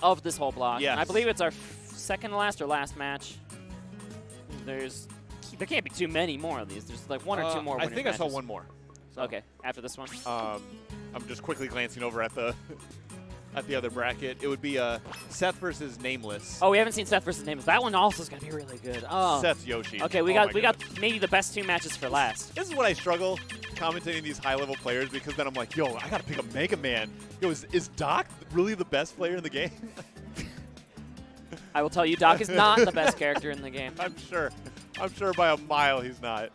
of this whole block. Yes. I believe it's our second to last or last match. There can't be too many more of these. There's like one or two more. I think matches. I saw one more. So, okay, after this one. I'm just quickly glancing over at the other bracket. It would be Seth versus Nameless. Oh, we haven't seen Seth versus Nameless. That one also is gonna be really good. Oh. Seth's Yoshi. Okay, we got maybe the best 2 matches for last. This is what I struggle commentating these high-level players, because then I'm like, yo, I gotta pick a Mega Man. Yo, is Doc really the best player in the game? I will tell you, Doc is not the best character in the game. I'm sure by a mile he's not.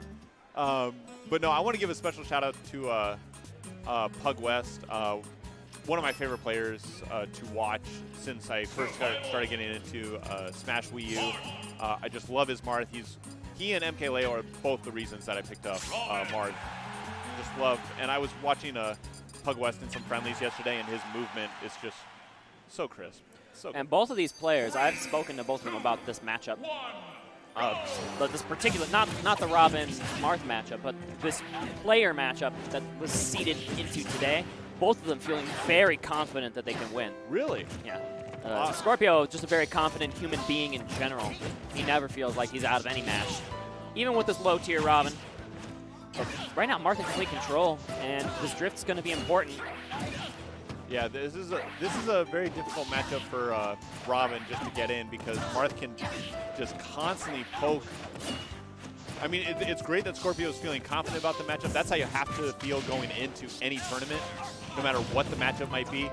But no, I want to give a special shout out to Pugwest, one of my favorite players to watch since I first started getting into Smash WiiU. I just love his Marth. He and MK Leo are both the reasons that I picked up Marth. Just love, and I was watching Pugwest in some friendlies yesterday, and his movement is just so crisp. So and both of these players, I've spoken to both of them about this matchup. But this particular, not the Robin Marth matchup, but this player matchup that was seeded into today. Both of them feeling very confident that they can win. Really? Yeah. Skorpio, just a very confident human being in general. He never feels like he's out of any match, even with this low-tier Robin. But right now, Marth in complete control, and this drift's going to be important. Yeah, this is a very difficult matchup for Robin just to get in, because Marth can just constantly poke. I mean, it's great that Skorpio is feeling confident about the matchup. That's how you have to feel going into any tournament, no matter what the matchup might be.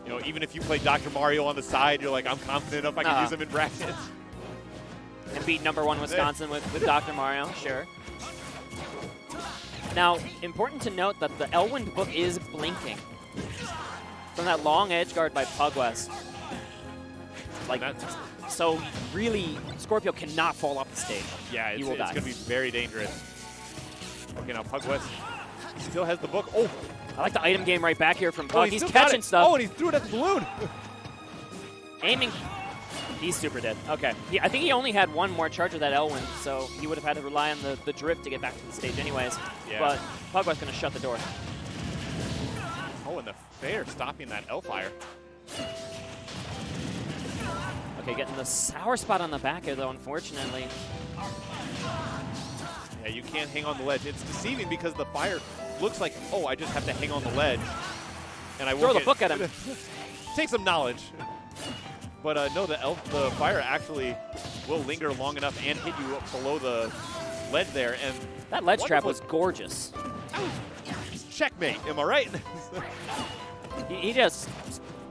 You know, even if you play Dr. Mario on the side, you're like, I'm confident enough I can use him in brackets. And beat #1 Wisconsin with Dr. Mario, sure. Now, important to note that the Elwind book is blinking from that long edge guard by Pugwest. Like, so really, Skorpio cannot fall off the stage. Yeah, it's going to be very dangerous. Okay, now Pugwest still has the book. Oh, I like the item game right back here from Pug. He's catching stuff. Oh, and he threw it at the balloon. Aiming. He's super dead. Okay. I think he only had one more charge of that Elwind, so he would have had to rely on the drift to get back to the stage anyways. Yeah. But Pugwest's going to shut the door. Oh, and the fair stopping that L-Fire. Okay, getting the sour spot on the back here, though, unfortunately. Yeah, you can't hang on the ledge. It's deceiving because the fire looks like, oh, I just have to hang on the ledge. And I Throw the book at him. Take some knowledge. But no, the fire actually will linger long enough and hit you up below the ledge there. And that ledge trap was gorgeous. That was checkmate, am I right?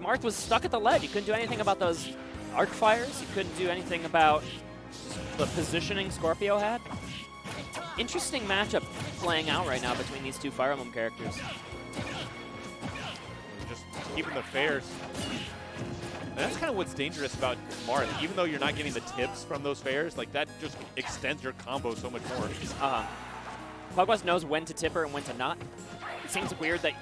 Marth was stuck at the ledge. He couldn't do anything about those arc fires. He couldn't do anything about the positioning Skorpio had. Interesting matchup playing out right now between these two Fire Emblem characters. Just keeping the fairs. And that's kind of what's dangerous about Marth. Even though you're not getting the tips from those fairs, like that just extends your combo so much more. Pugwest knows when to tip her and when to not. It seems weird that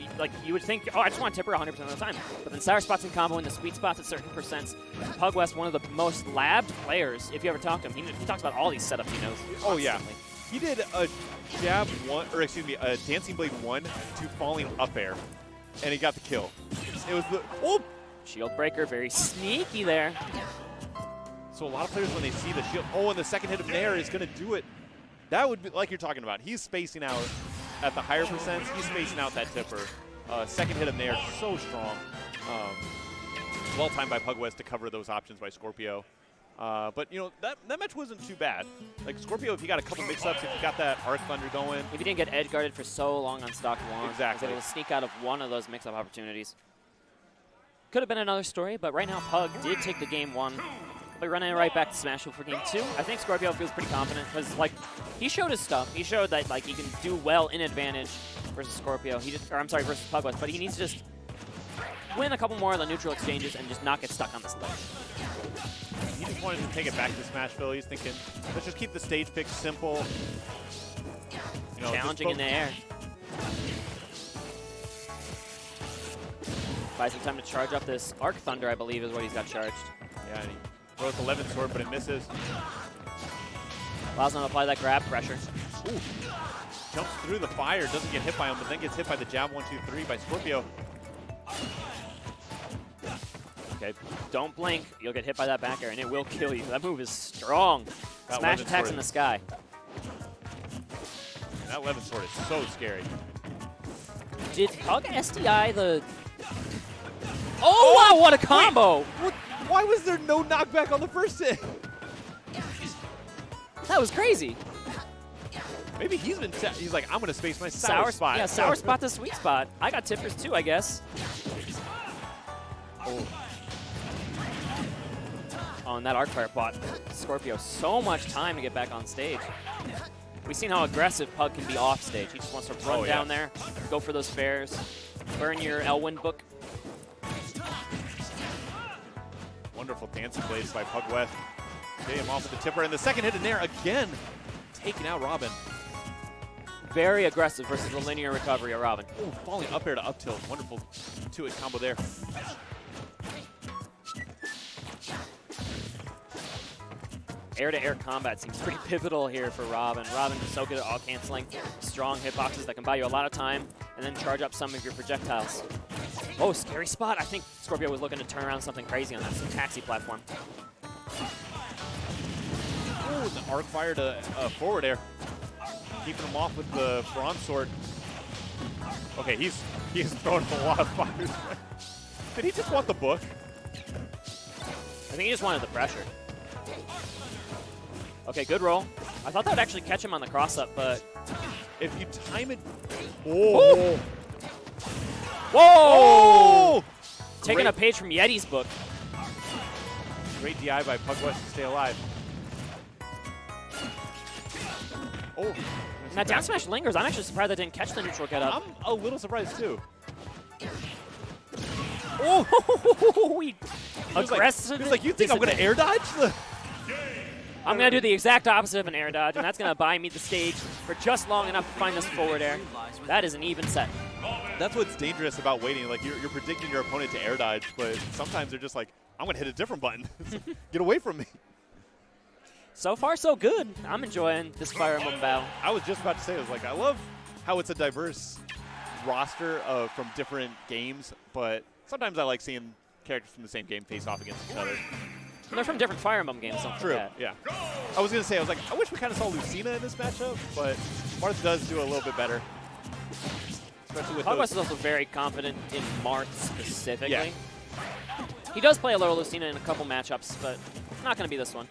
you would think, oh, I just want to tip her 100% of the time. But then sour spots in combo in the sweet spots at certain percents. Pugwest, one of the most labbed players, if you ever talk to him. He talks about all these setups he knows. Oh, yeah. He did a jab one, or excuse me, a Dancing Blade 1 to falling up air, and he got the kill. It was the, oh! Shield breaker, very sneaky there. So a lot of players, when they see the shield, oh, and the second hit of Nair is going to do it. That would be, like you're talking about, he's spacing out at the higher percents, he's spacing out that tipper. Second hit of Nair, so strong. Well timed by Pugwest to cover those options by Skorpio. But, you know, that match wasn't too bad. Like, Skorpio, if you got a couple mix-ups, if you got that Arc Thunder going. If you didn't get edge guarded for so long on stock 1. Exactly. He was able to sneak out of one of those mix-up opportunities. Could have been another story, but right now Pug did take the game 1. But running right back to Smash for game 2. I think Skorpio feels pretty confident because, like, he showed his stuff. He showed that, like, he can do well in advantage versus Skorpio. Versus Pugwest. But he needs to just win a couple more of the neutral exchanges and just not get stuck on this ledge. He just wanted to take it back to Smashville. He's thinking, let's just keep the stage picks simple. You know, challenging in the air. Buy some time to charge up this Arc Thunder, I believe, is what he's got charged. Yeah, and he throws the 11 sword, but it misses. Allows him to apply that grab pressure. Ooh. Jumps through the fire, doesn't get hit by him, but then gets hit by the jab 1, 2, 3 by Skorpio. Okay, don't blink. You'll get hit by that back air, and it will kill you. That move is strong. That Smash Levin attacks sword in the sky. That Levin sword is so scary. Did Pug SDI the... Oh, wow, what a combo! Wait, why was there no knockback on the first hit? That was crazy. Maybe he's like, I'm going to space my sour spot. Yeah, sour spot to sweet spot. I got tippers too, I guess. Oh. Oh, and that arc fire bought Skorpio so much time to get back on stage. We've seen how aggressive Pug can be off stage. He just wants to run down there, go for those fares, burn your Elwyn book. Wonderful dancing blades by Pugwest. Getting him off with the tipper, and the second hit in there again, taking out Robin. Very aggressive versus the linear recovery of Robin. Ooh, falling up air to up tilt. Wonderful two-hit combo there. Air-to-air combat seems pretty pivotal here for Robin. Robin is so good at all-canceling, strong hitboxes that can buy you a lot of time, and then charge up some of your projectiles. Oh, scary spot. I think Skorpio was looking to turn around something crazy on that, some taxi platform. Ooh, the arc fire to forward air. Keeping him off with the bronze sword. Okay, he's throwing a lot of fires. Did he just want the book? I think he just wanted the pressure. Okay, good roll. I thought that would actually catch him on the cross-up, but... If you time it... Oh! Whoa! Oh! Taking a page from Yeti's book. Great DI by Pugwest to stay alive. Oh. Now down smash lingers. I'm actually surprised I didn't catch the neutral get up. I'm a little surprised too. Oh! Aggressive. He was like, you think I'm going to air dodge? I'm going to do the exact opposite of an air dodge, and that's going to buy me the stage for just long enough to find this forward air. That is an even set. That's what's dangerous about waiting. Like, you're predicting your opponent to air dodge, but sometimes they're just like, I'm going to hit a different button. Get away from me. So far, so good. I'm enjoying this Fire Emblem battle. I was just about to say, I was like, I love how it's a diverse roster from different games, but sometimes I like seeing characters from the same game face off against each other. And they're from different Fire Emblem games, don't forget. True, yeah. I was going to say, I was like, I wish we kind of saw Lucina in this matchup, but Marth does do a little bit better. Especially with Pugwest is also very confident in Marth specifically. Yeah. He does play a little Lucina in a couple matchups, but not going to be this one.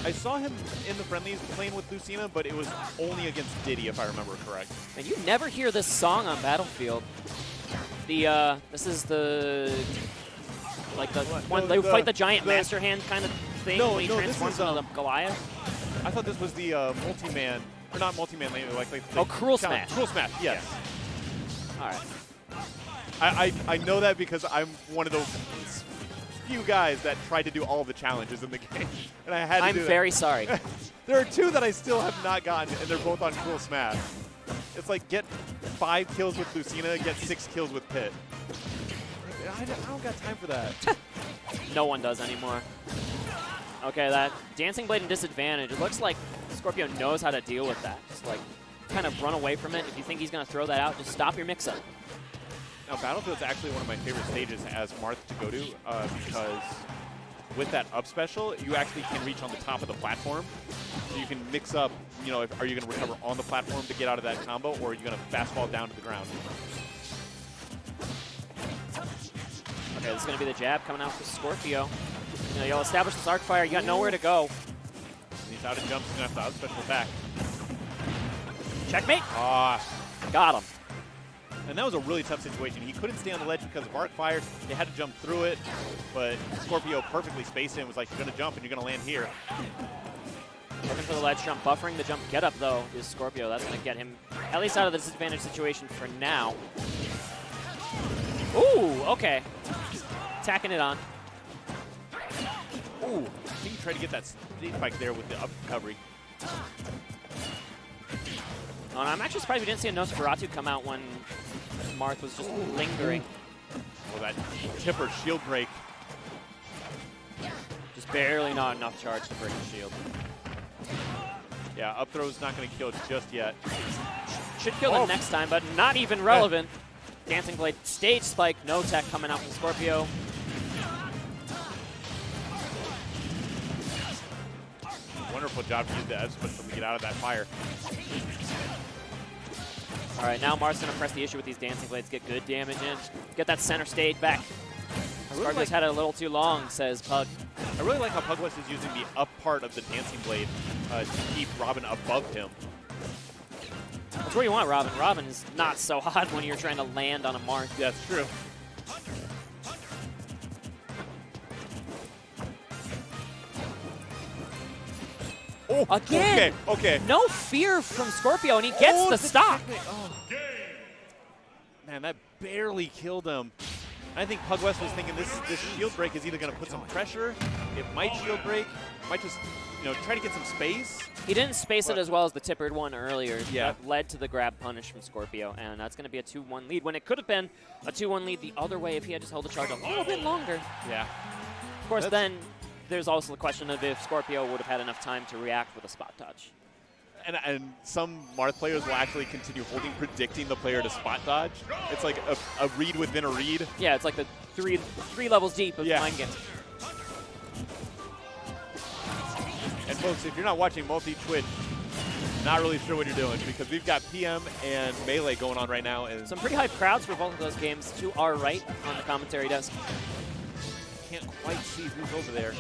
I saw him in the friendlies playing with Lucina, but it was only against Diddy, if I remember correct. And you never hear this song on Battlefield. This is the... Like when they fight the giant master hand kind of thing when he transforms into the Goliath? I thought this was the multi-man, or not multi-man, like Cruel Smash. Cruel Smash, yes. Yeah. All right. I know that because I'm one of those few guys that tried to do all the challenges in the game, and I had to I'm do that. very sorry. There are two that I still have not gotten, and they're both on Cruel Smash. It's like get 5 kills with Lucina, get 6 kills with Pit. I don't got time for that. No one does anymore. Okay, that Dancing Blade and disadvantage. It looks like Skorpio knows how to deal with that. Just like kind of run away from it. If you think he's going to throw that out, just stop your mix-up. Now, Battlefield's actually one of my favorite stages as Marth to go to because with that up special, you actually can reach on the top of the platform. So you can mix up, you know, are you going to recover on the platform to get out of that combo, or are you going to fastball down to the ground? Okay, this is going to be the jab coming out for Skorpio. You know, you'll establish this arc fire. You got nowhere to go. And he's out of jumps. He's going to have to out special back. Checkmate. Ah. Got him. And that was a really tough situation. He couldn't stay on the ledge because of arc fire. They had to jump through it, but Skorpio perfectly spaced it and was like, you're going to jump and you're going to land here. Looking for the ledge jump. Buffering the jump get up, though, is Skorpio. That's going to get him at least out of the disadvantage situation for now. Ooh, okay. Tacking it on. Ooh, I think he tried to get that stage spike there with the up recovery. Oh, and I'm actually surprised we didn't see a Nosferatu come out when Marth was just lingering. Oh, that tipper shield break. Just barely not enough charge to break the shield. Yeah, up throw's not going to kill just yet. Should kill him next time, but not even relevant. Dancing Blade stage spike, no tech coming out from Skorpio. wonderful job to use the edge special to get out of that fire. All right, now Marth's going to press the issue with these dancing blades, get good damage in, get that center stage back. Skorpio's had it a little too long, says Pug. I really like how Pugwest is using the up part of the dancing blade to keep Robin above him. That's where you want Robin. Robin is not so hot when you're trying to land on a Marth. Yeah, that's true. Oh, again! Okay. No fear from Skorpio, and he gets the stock. Oh. Man, that barely killed him. I think Pugwest was thinking this shield break is either going to put some pressure, it might shield break, might just try to get some space. He didn't space it as well as the tippered one earlier. Yeah. That led to the grab punish from Skorpio, and that's going to be a 2-1 lead when it could have been a 2-1 lead the other way if he had just held the charge a little bit longer. Yeah. Of course, then there's also the question of if Skorpio would have had enough time to react with a spot dodge. And some Marth players will actually continue holding, predicting the player to spot dodge. It's like a read within a read. Yeah, it's like the three levels deep of mind games. And folks, if you're not watching multi-Twitch, not really sure what you're doing because we've got PM and Melee going on right now. And some pretty hype crowds for both of those games to our right on the commentary desk. Can't quite see who's over there.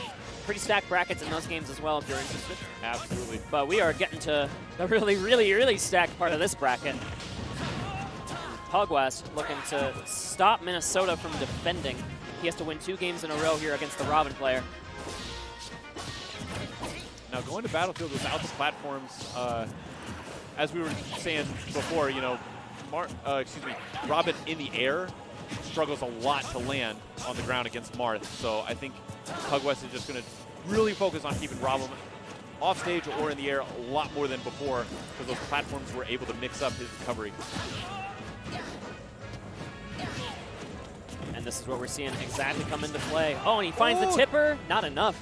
Pretty stacked brackets in those games as well if you're interested. Absolutely. But we are getting to the really stacked part of this bracket. Pugwest looking to stop Minnesota from defending. He has to win 2 games in a row here against the Robin player. Now going to Battlefield without the platforms, as we were saying before, Robin in the air struggles a lot to land on the ground against Marth. So I think Pugwest is just going to really focus on keeping Robin off stage or in the air a lot more than before because those platforms were able to mix up his recovery. And this is what we're seeing exactly come into play. Oh, and he finds the tipper. Not enough.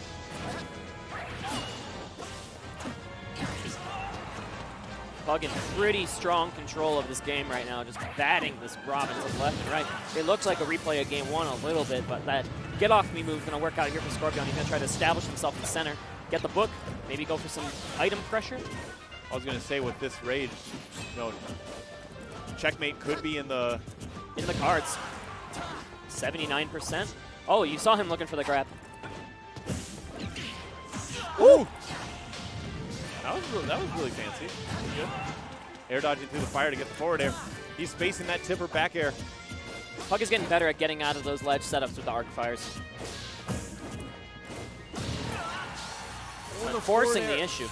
Pug in pretty strong control of this game right now, just batting this Robin to the left and right. It looks like a replay of game 1 a little bit, but that get-off-me move is going to work out here for Skorpio, and he's going to try to establish himself in the center, get the book, maybe go for some item pressure. I was going to say with this rage, checkmate could be in the cards. 79%. Oh, you saw him looking for the grab. Ooh! That was really fancy. Good. Air dodging through the fire to get the forward air. He's facing that tipper back air. Pug is getting better at getting out of those ledge setups with the arc fires. Forcing the issue.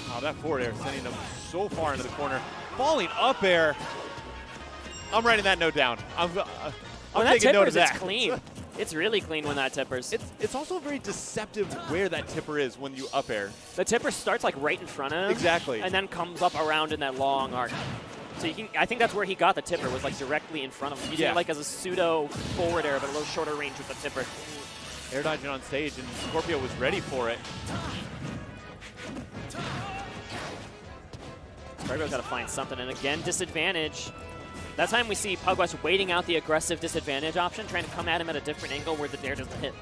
Oh, that forward air sending him so far into the corner. Falling up air. I'm writing that note down. I'm taking note of that. It's clean. It's really clean when that tippers. It's also very deceptive where that tipper is when you up air. The tipper starts like right in front of him. Exactly. And then comes up around in that long arc. So you can, I think that's where he got the tipper, was like directly in front of him. Using it like as a pseudo forward air, but a little shorter range with the tipper. Air dodging on stage, and Skorpio was ready for it. Skorpio's got to find something, and again, disadvantage. That time we see Pugwest waiting out the aggressive disadvantage option, trying to come at him at a different angle where the dare doesn't hit.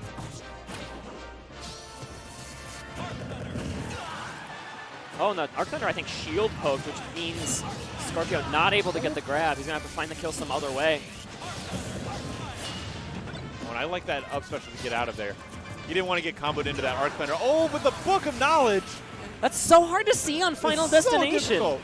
Oh, and the Arc Thunder, I think, shield poked, which means Skorpio not able to get the grab. He's going to have to find the kill some other way. Oh, and I like that up special to get out of there. He didn't want to get comboed into that Arc Thunder. Oh, but the Book of Knowledge! That's so hard to see on Final Destination. So difficult.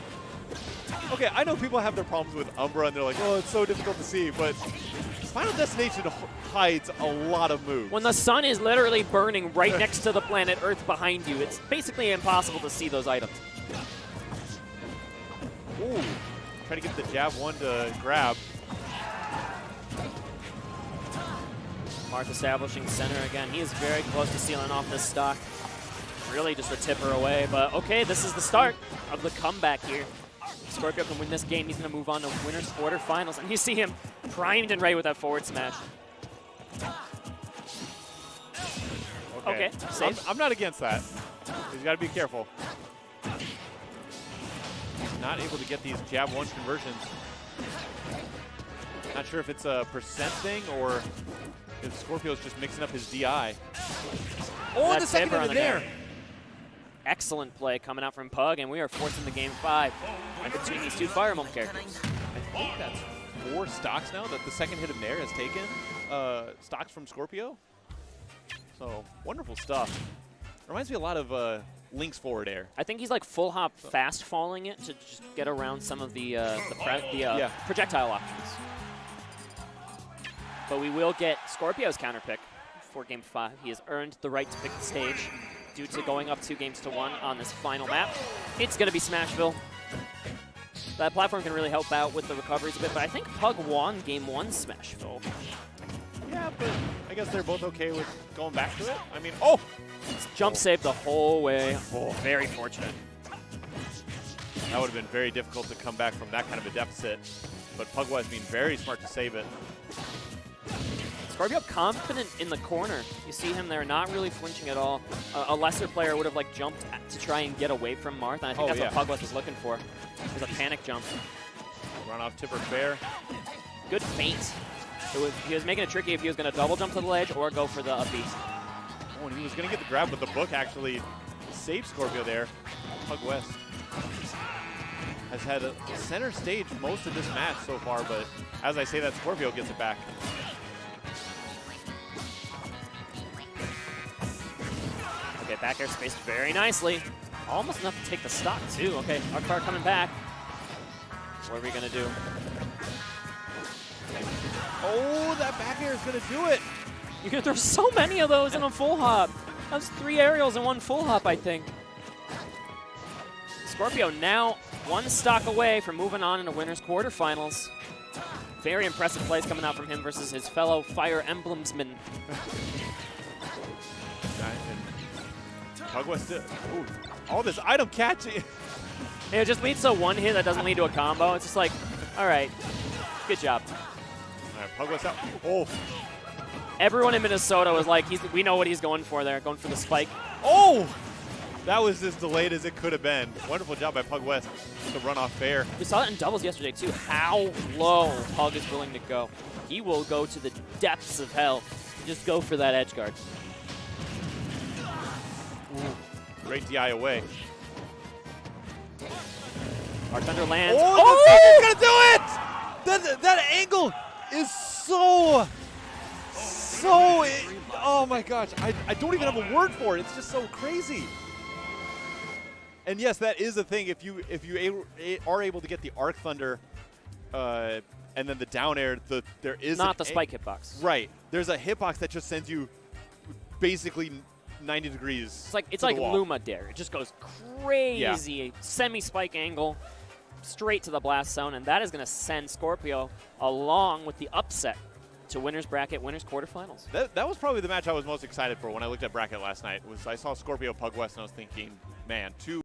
Okay, I know people have their problems with Umbra, and they're like, oh, it's so difficult to see, but Final Destination hides a lot of moves. When the sun is literally burning right next to the planet Earth behind you, it's basically impossible to see those items. Ooh, try to get the jab 1 to grab. Marth establishing center again. He is very close to sealing off this stock. Really just a tipper away, but okay, this is the start of the comeback here. Skorpio can win this game. He's going to move on to winners quarterfinals, and you see him primed and ready with that forward smash. Okay, safe. I'm not against that. He's got to be careful. Not able to get these jab 1 conversions. Not sure if it's a percent thing or if Skorpio's just mixing up his DI. Oh, the second in there. excellent play coming out from Pug, and we are forcing the game 5 between these two Fire Emblem characters. I think that's 4 stocks now that the second hit of Nair has taken. Stocks from Skorpio. So, wonderful stuff. Reminds me a lot of Link's forward air. I think he's like full hop fast falling it to just get around some of the projectile options. But we will get Skorpio's counter pick for game 5. He has earned the right to pick the stage due to going up 2-1 on this final map. It's going to be Smashville. That platform can really help out with the recoveries a bit, but I think Pug won game 1 Smashville. Yeah, but I guess they're both okay with going back to it. I mean, oh! It's jump saved the whole way. Oh, very fortunate. That would have been very difficult to come back from that kind of a deficit, but Pugwest being very smart to save it. Skorpio confident in the corner. You see him there, not really flinching at all. A lesser player would have like jumped to try and get away from Marth, and I think that's what Pugwest was looking for. It was a panic jump. Run off tipper fair. Good feint. He was making it tricky if he was going to double jump to the ledge or go for the up B. Oh, and he was going to get the grab, but the book actually saved Skorpio there. Pugwest has had a center stage most of this match so far, but as I say that, Skorpio gets it back. Okay, back air spaced very nicely. Almost enough to take the stock, too. Okay, our car coming back. What are we going to do? Oh, that back air is going to do it. You're going to throw so many of those in a full hop. That's 3 aerials in 1 full hop, I think. Skorpio now 1 stock away from moving on into winners quarterfinals. Very impressive plays coming out from him versus his fellow Fire Emblemsman. Pugwest did. Ooh, all this item catching. It just leads to 1 hit that doesn't lead to a combo. It's just like, all right, good job. All right, Pugwest out. Oh. Everyone in Minnesota was like, we know what he's going for there, going for the spike. Oh! That was as delayed as it could have been. Wonderful job by Pugwest to run off fair. We saw it in doubles yesterday, too, how low Pug is willing to go. He will go to the depths of hell. Just go for that edge guard. Ooh, great DI away. Our Thunder lands. Oh! He's gonna do it! That angle is so, oh my gosh. I don't even have a word for it. It's just so crazy. And yes, that is a thing. If you are able to get the Arc Thunder and then the down air, there is not the spike hitbox. Right. There's a hitbox that just sends you basically 90 degrees. It's like Luma Dare. It just goes crazy. Semi-spike angle straight to the blast zone, and that is going to send Skorpio along with the upset to winners bracket, winners quarterfinals. That was probably the match I was most excited for when I looked at bracket last night. I saw Skorpio Pugwest and I was thinking, man, 2